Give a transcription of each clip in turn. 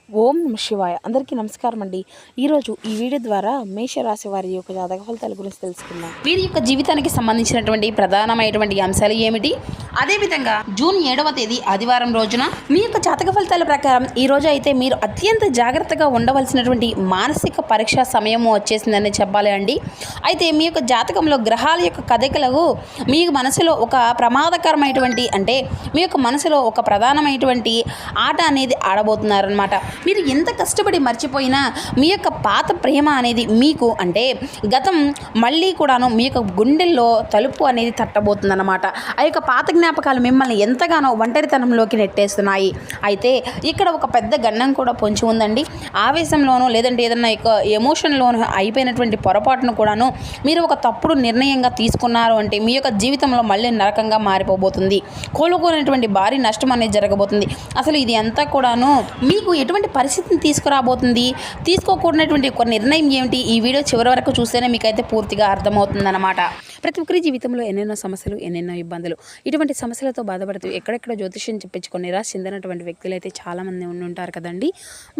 ఓం నమ శివాయ. అందరికీ నమస్కారం అండి. ఈరోజు ఈ వీడియో ద్వారా మేషరాశి వారి యొక్క జాతక ఫలితాల గురించి తెలుసుకుందాం. వీరి యొక్క జీవితానికి సంబంధించినటువంటి ప్రధానమైనటువంటి అంశాలు ఏమిటి, అదేవిధంగా జూన్ 7వ తేదీ ఆదివారం రోజున మీ యొక్క జాతక ఫలితాల ప్రకారం ఈ రోజు అయితే మీరు అత్యంత జాగ్రత్తగా ఉండవలసినటువంటి మానసిక పరీక్ష సమయము వచ్చేసిందని చెప్పాలి అండి. అయితే మీ యొక్క జాతకంలో గ్రహాల యొక్క కదలికలకు మీ మనసులో ఒక ప్రమాదకరమైనటువంటి మీ యొక్క మనసులో ఒక ప్రధానమైనటువంటి ఆట అనేది ఆడబోతున్నారనమాట. మీరు ఎంత కష్టపడి మర్చిపోయినా మీ యొక్క పాత ప్రేమ అనేది మీకు గతం మళ్ళీ కూడాను మీ యొక్క గుండెల్లో తలుపు అనేది తట్టబోతుందన్నమాట. ఆ యొక్క పాత జ్ఞాపకాలు మిమ్మల్ని ఎంతగానో ఒంటరితనంలోకి నెట్టేస్తున్నాయి. అయితే ఇక్కడ ఒక పెద్ద గండం కూడా పొంచి ఉందండి. ఆవేశంలోనూ లేదంటే ఏదన్నా ఎమోషన్లోనూ అయిపోయినటువంటి పొరపాటును కూడాను మీరు ఒక తప్పుడు నిర్ణయంగా తీసుకున్నారు అంటే మీ యొక్క జీవితంలో మళ్ళీ నరకంగా మారిపోబోతుంది. కోలుకోనటువంటి భారీ నష్టం అనేది జరగబోతుంది. అసలు ఇది అంతా కూడాను మీకు ఎటువంటి పరిస్థితిని తీసుకురాబోతుంది, తీసుకోకూడనటువంటి ఒక నిర్ణయం ఏమిటి, ఈ వీడియో చివరి వరకు చూస్తేనే మీకైతే పూర్తిగా అర్థమవుతుందన్నమాట. ప్రతి ఒక్కరి జీవితంలో ఎన్నెన్నో సమస్యలు, ఎన్నెన్నో ఇబ్బందులు, ఇటువంటి సమస్యలతో బాధపడుతూ ఎక్కడెక్కడ జ్యోతిష్యం చెప్పించుకొని నిరాశ చెందినటువంటి వ్యక్తులు అయితే చాలామంది ఉంటారు కదండి.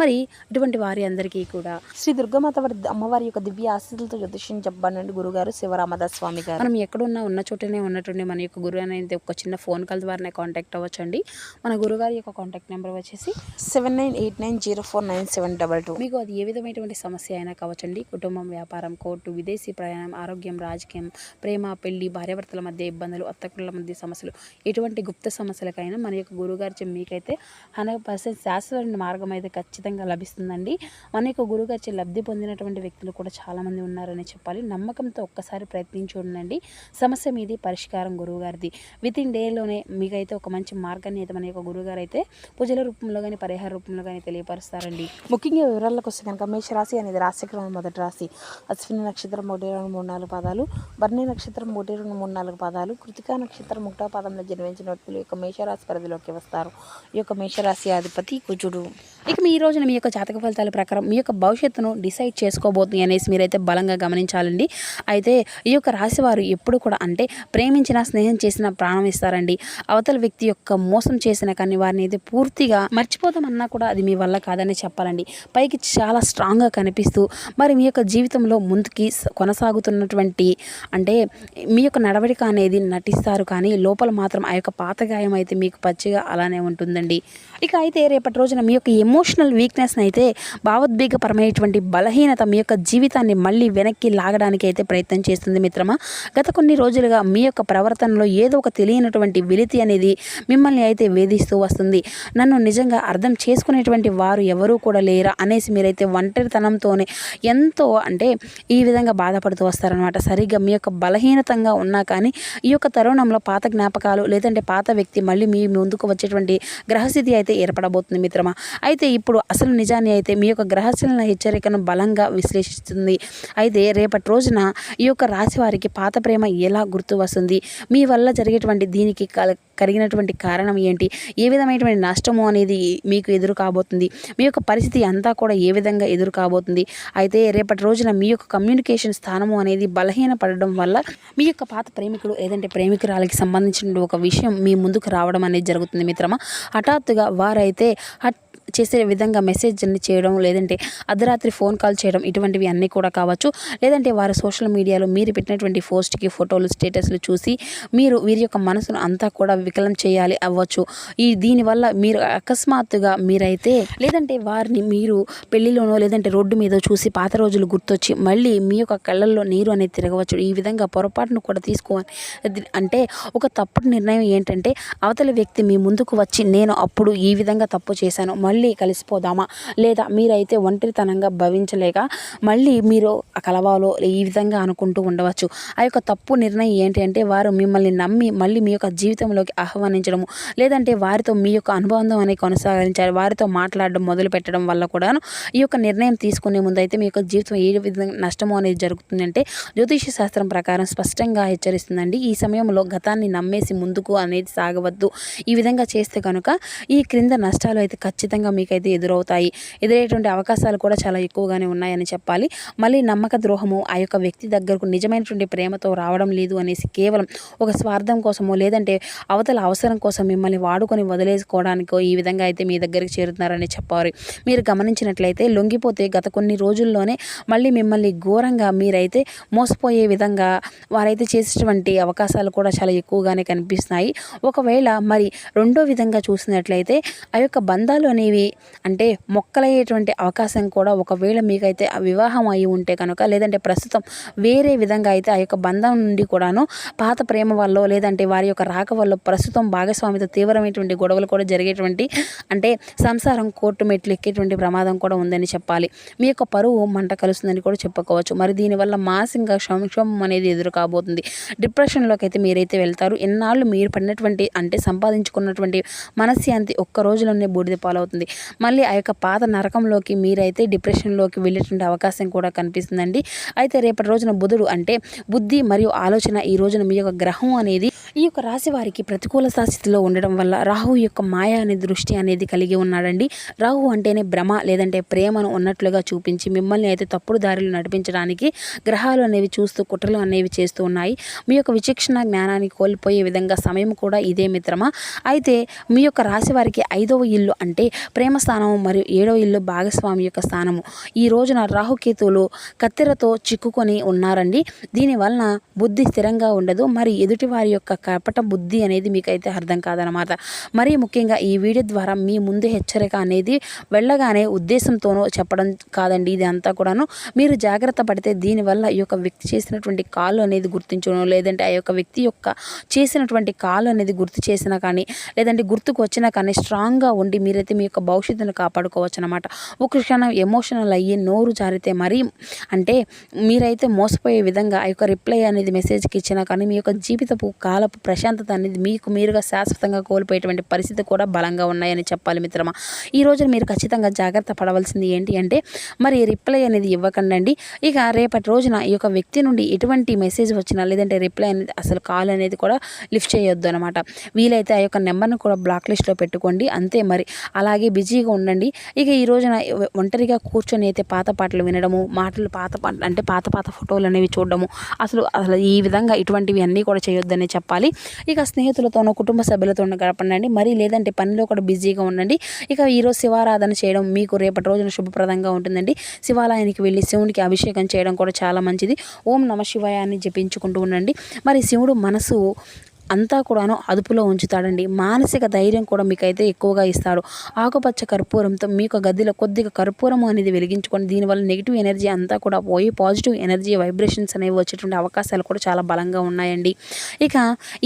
మరి ఇటువంటి వారి అందరికీ కూడా శ్రీ దుర్గామాత అమ్మవారి యొక్క దివ్య ఆశీస్సులతో జ్యోతిష్యం చెప్పబడిన గురుగారు శివరామదాస్ స్వామి గారు. మనం ఎక్కడున్నా ఉన్న చోటనే ఉన్నట్టుండి మన యొక్క గురువు అనేది ఒక చిన్న ఫోన్ కాల్ ద్వారానే కాంటాక్ట్ అవ్వచ్చండి. మన గురుగారి యొక్క కాంటాక్ట్ నెంబర్ వచ్చేసి 7989049722. మీకు అది ఏ విధమైనటువంటి సమస్య అయినా కావచ్చండి. కుటుంబం, వ్యాపారం, కోర్టు, విదేశీ ప్రయాణం, ఆరోగ్యం, రాజకీయం, ప్రేమ, పెళ్లి, భార్యాభర్తల మధ్య ఇబ్బందులు, అత్తకుల మధ్య సమస్యలు, ఎటువంటి గుప్త సమస్యలకైనా మన యొక్క గురుగారి మీకైతే 100% శాశ్వత మార్గం అయితే ఖచ్చితంగా లభిస్తుందండి. మన యొక్క గురుగారి లబ్ధి పొందినటువంటి వ్యక్తులు కూడా చాలామంది ఉన్నారని చెప్పాలి. నమ్మకంతో ఒక్కసారి ప్రయత్నించి ఉండండి. సమస్య మీది, పరిష్కారం గురువుగారిది. వితిన్ డేలోనే మీకైతే ఒక మంచి మార్గాన్ని అయితే మన యొక్క గురుగారు అయితే పూజల రూపంలో కానీ పరిహార రూపంలో కానీ తెలియపరుస్తారండి. ముఖ్యంగా వివరాలకు వస్తే కనుక మేషరాశి అనేది రాశిక్రమం మొదటి రాశి. అశ్విని నక్షత్రం 1, 2, 3, 4 పాదాలు, భరణి నక్షత్రం 1, 2, 3, 4 పాదాలు, కృతికా నక్షత్రం 1వ పాదంలో జన్మించిన వ్యక్తులు యొక్క మేషరాశి పరిధిలోకి వస్తారు. ఈ యొక్క మేషరాశి అధిపతి కుజుడు. ఇక మీ రోజున మీ యొక్క జాతక ఫలితాల ప్రకారం మీ యొక్క భవిష్యత్తును డిసైడ్ చేసుకోబోతుంది అనేసి మీరైతే బలంగా గమనించాలండి. అయితే ఈ యొక్క రాశి వారు ఎప్పుడు కూడా ప్రేమించిన, స్నేహం చేసిన ప్రాణం ఇస్తారండి. అవతల వ్యక్తి యొక్క మోసం చేసిన కానీ వారిని అయితే పూర్తిగా మర్చిపోతామన్నా కూడా అది మీ వల్ల కాదని చెప్పాలండి. పైకి చాలా స్ట్రాంగ్గా కనిపిస్తూ మరి మీ యొక్క జీవితంలో ముందుకి కొనసాగుతున్నటువంటి మీ యొక్క నడవడిక అనేది నటిస్తారు, కానీ లోపల మాత్రం ఆ యొక్క పాత గాయం అయితే మీకు పచ్చిగా అలానే ఉంటుందండి. ఇక అయితే రేపటి రోజున మీ యొక్క ఎమోషనల్ వీక్నెస్ని అయితే భావోద్వేగపరమైనటువంటి బలహీనత మీ యొక్క జీవితాన్ని మళ్ళీ వెనక్కి లాగడానికి అయితే ప్రయత్నం చేస్తుంది మిత్రమా. గత కొన్ని రోజులుగా మీ యొక్క ప్రవర్తనలో ఏదో ఒక తెలియనటువంటి వెలితి అనేది మిమ్మల్ని అయితే వేధిస్తూ వస్తుంది. నన్ను నిజంగా అర్థం చేసుకునేటువంటి వారు ఎవరూ కూడా లేరా అనేసి మీరైతే ఒంటరితనంతోనే ఎంతో ఈ విధంగా బాధపడుతూ వస్తారనమాట. సరిగ్గా మీ యొక్క బలహీనతంగా ఉన్నా కానీ ఈ యొక్క తరుణంలో పాత జ్ఞాపకాలు లేదంటే పాత వ్యక్తి మళ్ళీ మీ ముందుకు వచ్చేటువంటి గ్రహస్థితి అయితే ఏర్పడబోతుంది మిత్రమా. అయితే ఇప్పుడు అసలు నిజాన్ని అయితే మీ యొక్క గ్రహస్థితుల హెచ్చరికను బలంగా విశ్లేషిస్తుంది. అయితే రేపటి రోజున ఈ యొక్క రాశి వారికి పాత ప్రేమ ఎలా గుర్తు వస్తుంది, మీ వల్ల జరిగేటువంటి దీనికి కలిగినటువంటి కారణం ఏంటి, ఏ విధమైనటువంటి నష్టము అనేది మీకు ఎదురు కాబోతుంది, మీ యొక్క పరిస్థితి అంతా కూడా ఏ విధంగా ఎదురు కాబోతుంది. అయితే రేపటి రోజున మీ యొక్క కమ్యూనికేషన్ స్థానము అనేది బలహీన పడడం వల్ల మీ యొక్క పాత ప్రేమికుడు లేదంటే ప్రేమికురాలకి సంబంధించిన ఒక విషయం మీ ముందుకు రావడం అనేది జరుగుతుంది మిత్రమా. హఠాత్తుగా వారైతే చేసే విధంగా మెసేజ్ అన్ని చేయడం, లేదంటే అర్ధరాత్రి ఫోన్ కాల్ చేయడం, ఇటువంటివి అన్నీ కూడా కావచ్చు. లేదంటే వారు సోషల్ మీడియాలో మీరు పెట్టినటువంటి పోస్ట్కి ఫోటోలు, స్టేటస్లు చూసి మీరు వీరి యొక్క మనసును అంతా కూడా వికలం చేయాలి అవ్వచ్చు. దీనివల్ల మీరు అకస్మాత్తుగా మీరైతే లేదంటే వారిని మీరు పెళ్లిలోనో లేదంటే రోడ్డు మీద చూసి పాత రోజులు గుర్తొచ్చి మళ్ళీ మీ యొక్క కళ్ళల్లో నీరు అనేది తిరగవచ్చు. ఈ విధంగా పొరపాటును కూడా తీసుకోవాలి. ఒక తప్పుడు నిర్ణయం ఏంటంటే అవతల వ్యక్తి మీ ముందుకు వచ్చి నేను అప్పుడు ఈ విధంగా తప్పు చేశాను, మళ్ళీ కలిసిపోదామా, లేదా మీరైతే ఒంటరితనంగా భవించలేక మళ్ళీ మీరు కలవాలో ఈ విధంగా అనుకుంటూ ఉండవచ్చు. ఆ యొక్క తప్పు నిర్ణయం ఏంటి వారు మిమ్మల్ని నమ్మి మళ్ళీ మీ యొక్క జీవితంలోకి ఆహ్వానించడము, లేదంటే వారితో మీ యొక్క అనుబంధం అనేది కొనసాగించాలి, వారితో మాట్లాడడం మొదలు పెట్టడం వల్ల కూడాను ఈ యొక్క నిర్ణయం తీసుకునే ముందు అయితే మీ యొక్క జీవితం ఏ విధంగా నష్టము అనేది జరుగుతుందంటే జ్యోతిష శాస్త్రం ప్రకారం స్పష్టంగా హెచ్చరిస్తుందండి. ఈ సమయంలో గతాన్ని నమ్మేసి ముందుకు అనేది సాగవద్దు. ఈ విధంగా చేస్తే కనుక ఈ క్రింద నష్టాలు అయితే ఖచ్చితంగా ఖచ్చితంగా మీకైతే ఎదురయ్యేటువంటి అవకాశాలు కూడా చాలా ఎక్కువగానే ఉన్నాయని చెప్పాలి. మళ్ళీ నమ్మక ద్రోహము ఆ యొక్క వ్యక్తి దగ్గరకు నిజమైనటువంటి ప్రేమతో రావడం లేదు అనేసి కేవలం ఒక స్వార్థం కోసమో లేదంటే అవతల అవసరం కోసం మిమ్మల్ని వాడుకొని వదిలేసుకోవడానికో ఈ విధంగా అయితే మీ దగ్గరికి చేరుతున్నారని చెప్పాలి. మీరు గమనించినట్లయితే లొంగిపోతే గత కొన్ని రోజుల్లోనే మళ్ళీ మిమ్మల్ని ఘోరంగా మీరైతే మోసపోయే విధంగా వారైతే చేసేటువంటి అవకాశాలు కూడా చాలా ఎక్కువగానే కనిపిస్తున్నాయి. ఒకవేళ మరి రెండో విధంగా చూసినట్లయితే ఆ యొక్క బంధాలు అనేవి అంటే మొక్కలయ్యేటువంటి అవకాశం కూడా ఒకవేళ మీకైతే ఆ వివాహం అయి ఉంటే కనుక లేదంటే ప్రస్తుతం వేరే విధంగా అయితే ఆ యొక్క బంధం నుండి కూడాను పాత ప్రేమ వల్ల లేదంటే వారి యొక్క రాక వల్ల ప్రస్తుతం భాగస్వామితో తీవ్రమైనటువంటి గొడవలు కూడా జరిగేటువంటి అంటే సంసారం కోర్టు మెట్లు ఎక్కేటువంటి ప్రమాదం కూడా ఉందని చెప్పాలి. మీ యొక్క పరువు మంట కలుస్తుందని కూడా చెప్పుకోవచ్చు. మరి దీనివల్ల మానసికంగా సంక్షోభం అనేది ఎదురు కాబోతుంది. డిప్రెషన్లోకి అయితే మీరైతే వెళ్తారు. ఎన్నాళ్ళు మీరు పడినటువంటి అంటే సంపాదించుకున్నటువంటి మనశ్శాంతి ఒక్క రోజులోనే బూడిద పాలవుతుంది. మళ్ళీ ఆ యొక్క పాత నరకంలోకి మీరైతే డిప్రెషన్లోకి వెళ్ళేటువంటి అవకాశం కూడా కనిపిస్తుందండి. అయితే రేపటి రోజున బుధుడు అంటే బుద్ధి మరియు ఆలోచన ఈ రోజున మీ యొక్క గ్రహం అనేది ఈ యొక్క రాశి వారికి ప్రతికూల స్థితిలో ఉండడం వల్ల రాహు యొక్క మాయ అనే దృష్టి అనేది కలిగి ఉన్నాడండి. రాహు అంటేనే భ్రమ లేదంటే ప్రేమను ఉన్నట్లుగా చూపించి మిమ్మల్ని అయితే తప్పుడు దారిలో నడిపించడానికి గ్రహాలు అనేవి చూస్తూ కుట్రలు అనేవి చేస్తూ ఉన్నాయి. మీ యొక్క విచక్షణ జ్ఞానాన్ని కోల్పోయే విధంగా సమయం కూడా ఇదే మిత్రమా. అయితే మీ యొక్క రాశి వారికి 5వ ఇల్లు అంటే ప్రేమ స్థానము మరియు 7వ ఇల్లు భాగస్వామి యొక్క స్థానము. ఈ రోజున రాహుకేతువులు కత్తెరతో చిక్కుకొని ఉన్నారండి. దీనివలన బుద్ధి స్థిరంగా ఉండదు. మరి ఎదుటి వారి యొక్క కపట బుద్ధి అనేది మీకైతే అర్థం కాదనమాట. మరీ ముఖ్యంగా ఈ వీడియో ద్వారా మీ ముందు హెచ్చరిక అనేది వెళ్ళగానే ఉద్దేశంతోనో చెప్పడం కాదండి. ఇది అంతా కూడాను మీరు జాగ్రత్త పడితే దీనివల్ల ఈ యొక్క వ్యక్తి చేసినటువంటి కాలు అనేది గుర్తించడం లేదంటే ఆ యొక్క వ్యక్తి యొక్క చేసినటువంటి కాలు అనేది గుర్తు చేసినా కానీ లేదంటే గుర్తుకు వచ్చినా కానీ స్ట్రాంగ్గా ఉండి మీరైతే మీ యొక్క భవిష్యత్తును కాపాడుకోవచ్చు అనమాట. ఒక క్షణం ఎమోషనల్ అయ్యి నోరు జారితే మరీ అంటే మీరైతే మోసపోయే విధంగా ఆ యొక్క రిప్లై అనేది మెసేజ్కి ఇచ్చినా కానీ మీ యొక్క జీవితపు కాలపు ప్రశాంతత అనేది మీకు మీరుగా శాశ్వతంగా కోల్పోయేటువంటి పరిస్థితి కూడా బలంగా ఉన్నాయని చెప్పాలి మిత్రమా. ఈ రోజు మీరు ఖచ్చితంగా జాగ్రత్త పడవలసింది ఏంటి అంటే మరి రిప్లై అనేది ఇవ్వకండి. ఇక రేపటి రోజున ఈ యొక్క వ్యక్తి నుండి ఎటువంటి మెసేజ్ వచ్చినా లేదంటే రిప్లై అనేది అసలు కాల్ అనేది కూడా లిఫ్ట్ చేయొద్దు అనమాట. వీలైతే ఆ యొక్క నెంబర్ను కూడా బ్లాక్ లిస్ట్లో పెట్టుకోండి. అంతే మరి అలాగే బిజీగా ఉండండి. ఇక ఈ రోజున ఒంటరిగా కూర్చొని అయితే పాత పాటలు వినడము పాత ఫోటోలు అనేవి చూడడము అసలు ఈ విధంగా ఇటువంటివి అన్నీ కూడా చేయొద్దని చెప్పాలి. ఇక స్నేహితులతోనో కుటుంబ సభ్యులతోనో గడపండి. మరి లేదంటే పనిలో కూడా బిజీగా ఉండండి. ఇక ఈరోజు శివారాధన చేయడం మీకు రేపటి రోజున శుభప్రదంగా ఉంటుందండి. శివాలయానికి వెళ్ళి శివునికి అభిషేకం చేయడం కూడా చాలా మంచిది. ఓం నమ శివాయ అని జపించుకుంటూ ఉండండి. మరి శివుడు మనసు అంతా కూడాను అదుపులో ఉంచుతాడండి. మానసిక ధైర్యం కూడా మీకైతే ఎక్కువగా ఇస్తాడు. ఆకుపచ్చ కర్పూరంతో మీకు గదిలో కొద్దిగా కర్పూరం అనేది వెలిగించుకొని దీనివల్ల నెగిటివ్ ఎనర్జీ అంతా కూడా పోయి పాజిటివ్ ఎనర్జీ వైబ్రేషన్స్ అనేవి వచ్చేటువంటి అవకాశాలు కూడా చాలా బలంగా ఉన్నాయండి. ఇక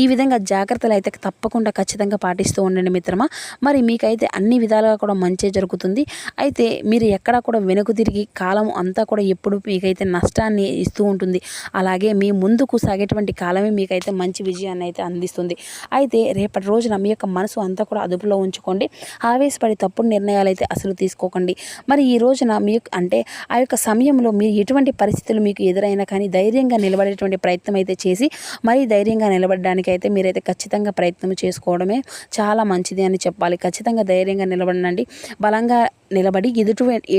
ఈ విధంగా జాగ్రత్తలు అయితే తప్పకుండా ఖచ్చితంగా పాటిస్తూ ఉండండి మిత్రమా. మరి మీకైతే అన్ని విధాలుగా కూడా మంచి జరుగుతుంది. అయితే మీరు ఎక్కడా కూడా వెనుక తిరిగి కాలం అంతా కూడా ఎప్పుడు మీకైతే నష్టాన్ని ఇస్తూ ఉంటుంది. అలాగే మీ ముందుకు సాగేటువంటి కాలమే మీకైతే మంచి విజయాన్ని అయితే అందిస్తుంది. అయితే రేపటి రోజున మీ యొక్క మనసు అంతా కూడా అదుపులో ఉంచుకోండి. ఆవేశపడి తప్పుడు నిర్ణయాలు అయితే అసలు తీసుకోకండి. మరి ఈ రోజున మీకు అంటే ఆ యొక్క సమయంలో మీరు ఎటువంటి పరిస్థితులు మీకు ఎదురైనా కానీ ధైర్యంగా నిలబడేటువంటి ప్రయత్నం అయితే చేసి మరీ ధైర్యంగా నిలబడడానికి అయితే మీరైతే ఖచ్చితంగా ప్రయత్నం చేసుకోవడమే చాలా మంచిది అని చెప్పాలి. ఖచ్చితంగా ధైర్యంగా నిలబడండి. బలంగా నిలబడి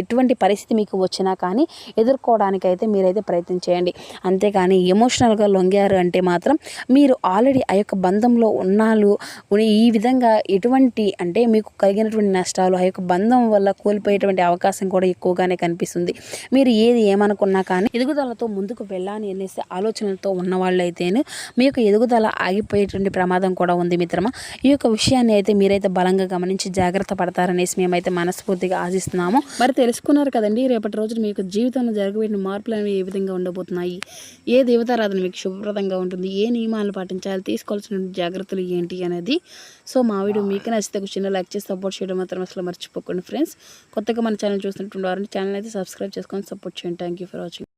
ఎటువంటి పరిస్థితి మీకు వచ్చినా కానీ ఎదుర్కోవడానికైతే మీరైతే ప్రయత్నం చేయండి. అంతేకాని ఎమోషనల్గా లొంగారు అంటే మాత్రం మీరు ఆల్రెడీ ఆ యొక్క బంధంలో ఉన్నాళ్ళు ఈ విధంగా ఎటువంటి అంటే మీకు కలిగినటువంటి నష్టాలు ఆ యొక్క బంధం వల్ల కోల్పోయేటువంటి అవకాశం కూడా ఎక్కువగానే కనిపిస్తుంది. మీరు ఏమనుకున్నా కానీ ఎదుగుదలతో ముందుకు వెళ్ళాలి అనేసి ఆలోచనలతో ఉన్నవాళ్ళైతేనే మీ యొక్క ఎదుగుదల ఆగిపోయేటువంటి ప్రమాదం కూడా ఉంది మిత్రమా. ఈ యొక్క విషయాన్ని అయితే మీరైతే బలంగా గమనించి జాగ్రత్త పడతారనేసి మేమైతే మనస్ఫూర్తిగా ఆశిస్తున్నాము. మరి తెలుసుకున్నారు కదండి రేపటి రోజున మీకు జీవితంలో జరగబోయే మార్పులు అనేవి ఏ విధంగా ఉండబోతున్నాయి, ఏ దేవతారాధన మీకు శుభప్రదంగా ఉంటుంది, ఏ నియమాలు పాటించాలి, తీసుకోవాల్సిన జాగ్రత్తలు ఏంటి అనేది. సో మా వీడియో మీకు నచ్చితే చిన్న లైక్ చేసి సపోర్ట్ చేయడం మాత్రం అసలు మర్చిపోకండి ఫ్రెండ్స్. కొత్తగా మన ఛానల్ చూస్తున్నటువంటి వారిని ఛానల్ అయితే సబ్స్క్రైబ్ చేసుకొని సపోర్ట్ చేయండి. Thank you for watching.